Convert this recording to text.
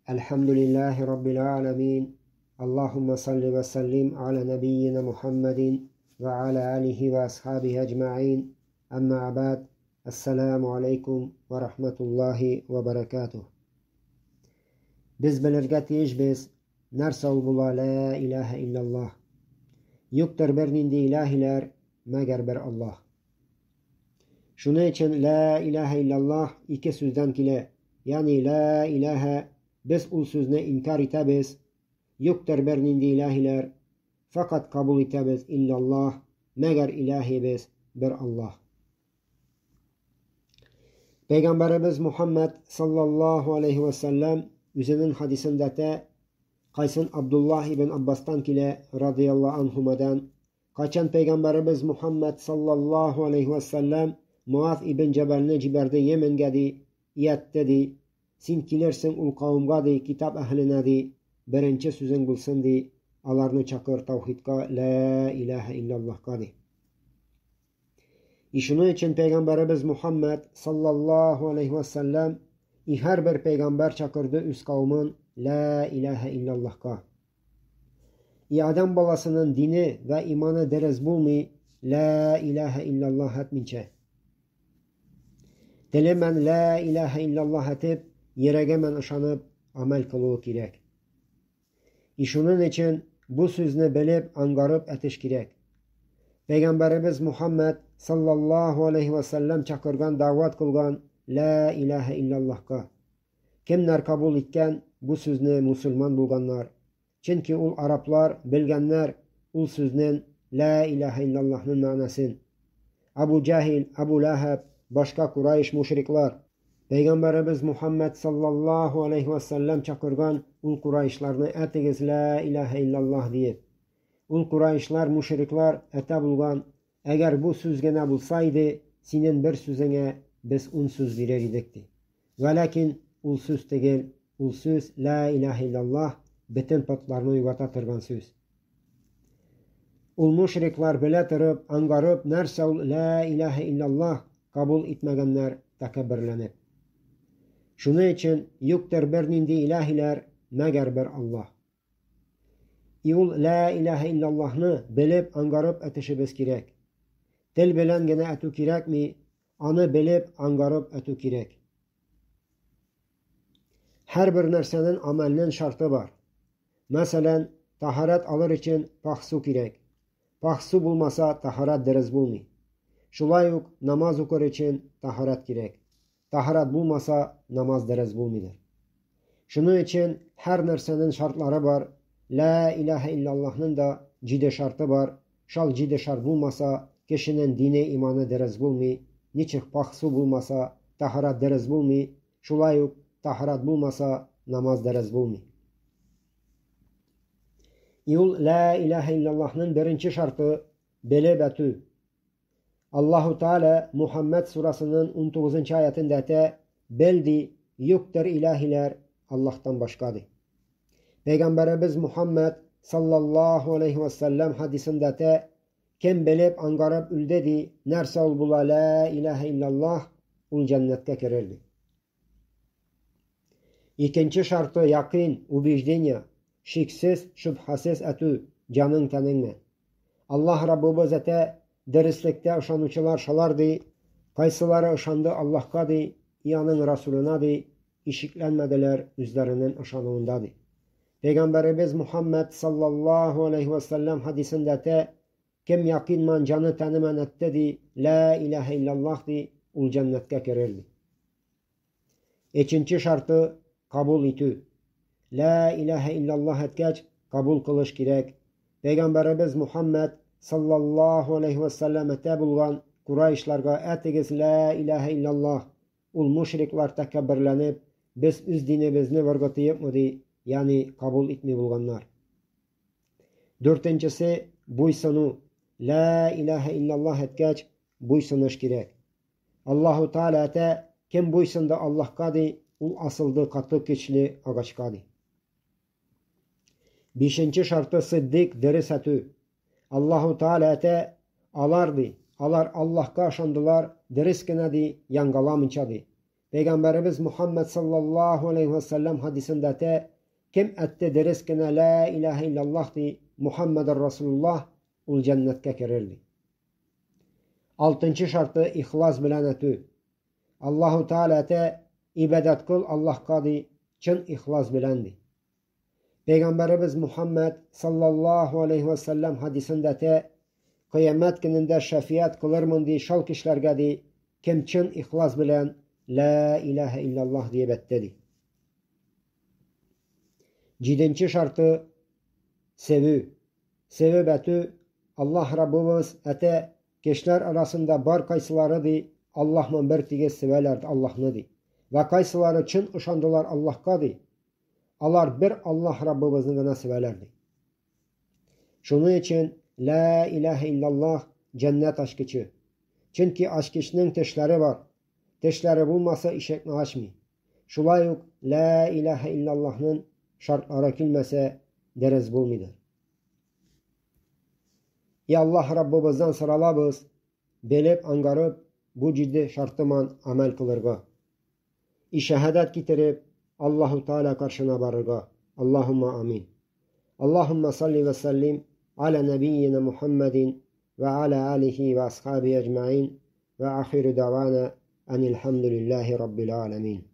Elhamdülillahi Rabbil alemin. Allahümme salli ve sellim ala nebiyyina Muhammedin ve ala alihi ve ashabihi ecma'in. Amma ba'd. Esselamu aleykum ve rahmetullahi ve berekatuh. Biz bilirge tiyişbiz. Nersal bula la ilahe illallah. Yoktur bernindi ilahiler meğer ber Allah. Şunun için la ilahe illallah iki sözden kile. Yani la ilahe biz ul sözüne inkar itabiz. Yoktur bernindi ilahiler. Fakat kabul itabiz illallah. Meğer ilahi biz bir Allah. Peygamberimiz Muhammed sallallahu aleyhi ve sellem üzerinin hadisinde de Kaysın Abdullah ibn Abbas'tan kile radıyallahu anhumadan kaçan Peygamberimiz Muhammed sallallahu aleyhi ve sellem Muaz ibn Cebel'ne ciberdi Yemen gedi iyet dedi sin kilersin ul kavimga di kitap ehline di birinci sözün bulsun di alarını çakır tavhidka la ilahe illallah kadi. İşinin için Peygamberimiz Muhammed sallallahu aleyhi ve sellem her bir peygamber çakırdı üst kavmin la ilahe illallah ka. Adam balasının dini ve imanı derez bulmi la ilahe illallah etminçe. Dilemen la ilahe illallah etip yeregemen ışanıp amel kılığı kirek. İşinin için bu sözünü bilip angarıp etiş kirek. Peygamberimiz Muhammed sallallahu aleyhi ve sellem çakırgan davat kılgan la ilahe illallah ka. Kimler kabul etken bu sözünü Müslüman bulganlar. Çünkü ul Araplar bilgenler ul sözünün la ilahe illallah'ın manasın. Abu Cahil, Abu Lahab, başka Kurayş müşrikler. Peygamberimiz Muhammed sallallahu aleyhi ve sellem çakırgan ul Kurayşlarını etigiz la ilahe illallah deyip. Ul Kurayşlar müşrikler ete bulgan. Eğer bu söz gene bulsaydı senin bir sözüne biz on söz verir idikti. Ve lakin ul söz değil, ul söz la ilahe illallah bütün patlarını uygata tırgan söz. Ul müşrikler bile tırıp, angarıp, nerse ul la ilahe illallah kabul etmegenler tekebbürlenip. Şunun için yoktur bernindi ilahiler meğer bir Allah. Ul la ilahe illallah'ını bilip angarıp etişimiz kirek. Dil bilen gene etu kirek mi? Anı bilip angarıp etu kirek. Her bir nersenin amelinin şartı var. Mesela taharet alır için pahsu kirek. Pahsu bulmasa taharet deriz bulmuyor. Şulayuk namaz okur için taharet kirek. Taharet bulmasa namaz deriz bulmuyor. Şunun için her nersenin şartları var. La ilahe illallah'ın da cide şartı var. Şal cide şart bulmasa kişinin dine imanı deriz bulmuyor. Niçik pahsu bulmasa taharet deriz bulmuyor. Şulayuk taharet bulmasa namaz deriz bulmuyor. La ilahe illallah'ın birinci şartı belebetü. Allahu Teala Muhammed surasının 19. ayetinde de beldi yoktur ilahiler Allah'tan başkadır. Peygamberimiz Muhammed sallallahu aleyhi ve sellem hadisinde de kim bilip angarıp üldedi nerse ol bula la ilahe illallah ul cennette girerdi. İkinci şartı yakin, ubicdenya, şiksiz, şüphasiz etü, canın teninle. Allah Rabbimiz ete derislikte ışanıcılar şalardı, kaysıları ışandı Allah'kadı, iyanın Resulünadı, işiklenmediler üzlerinin ışanığındadı. Peygamberimiz Muhammed sallallahu aleyhi ve sellem hadisinde de kim yakinman canı tenimen ettedi, la ilahe illallah di, ul cennette girerdi. İkinci şartı kabul etü. La ilahe illallah etkeç kabul kılış kirek. Peygamberimiz Muhammed sallallahu aleyhi ve sellem ete bulgan Kurayşlarga etigiz la ilahe illallah. Ul müşrikler tekebbürlenip biz üz dinimizni vırgıtıyıp mı di, yani kabul etmeyi bulganlar. Dörtüncüsü buysunu. La ilahe illallah etkeç buysunuş kirek. Allahu Teala ete kim buysundu Allah'ka di, ul asıldı katı keçli ağaçka di. Beşinci şartı sıddık deris etü. Allahu Teala ete alardı. Alar Allah'ka aşandılar deriskine di yangalamınça di. Peygamberimiz Muhammed sallallahu aleyhi ve sellem hadisinde de kim etti deriskine la ilahe illallah di Muhammeden Resulullah ul cennetke kirirdi. Altıncı şartı ihlas bilen etü. Allahu Teala te ibadet kıl Allah'a di çın ihlas bilendi. Peygamberimiz Muhammed sallallahu aleyhi ve sellem hadisinde de kıyamet gününde şefaat kılırmın di şal kişilerge di kim çın ihlas bilen la ilahe illallah diye bettedi. Cidinci şartı sevü. Sevü betü Allah Rabbimiz ete kişiler arasında bar kaysıları di Allah'ın bertige sevelerdi Allah'ını di. Ve kaysıları çın ışandılar Allah'a di. Alar bir Allah Rabbimizin gına sevelerdi. Şunun için la ilahe illallah cennet aşkıçı. Çünkü aşkıçının teşleri var. Teşleri bulmasa işekni açmıyor. Şulay yok la ilahe illallah'ın şartlara kilmese derez bulmuyor. Ya Allah Rabbimizden sıralabız, belip angarıp bu ciddi şartıman amel kılırga. İşehadet getirip Allahu Teala karşına barırga. Allahumma amin. Allahumma salli ve sellim ala nebiyyina Muhammedin ve ala alihi ve ashabihi ecmain ve ahiru davana enilhamdülillahi rabbil alemin.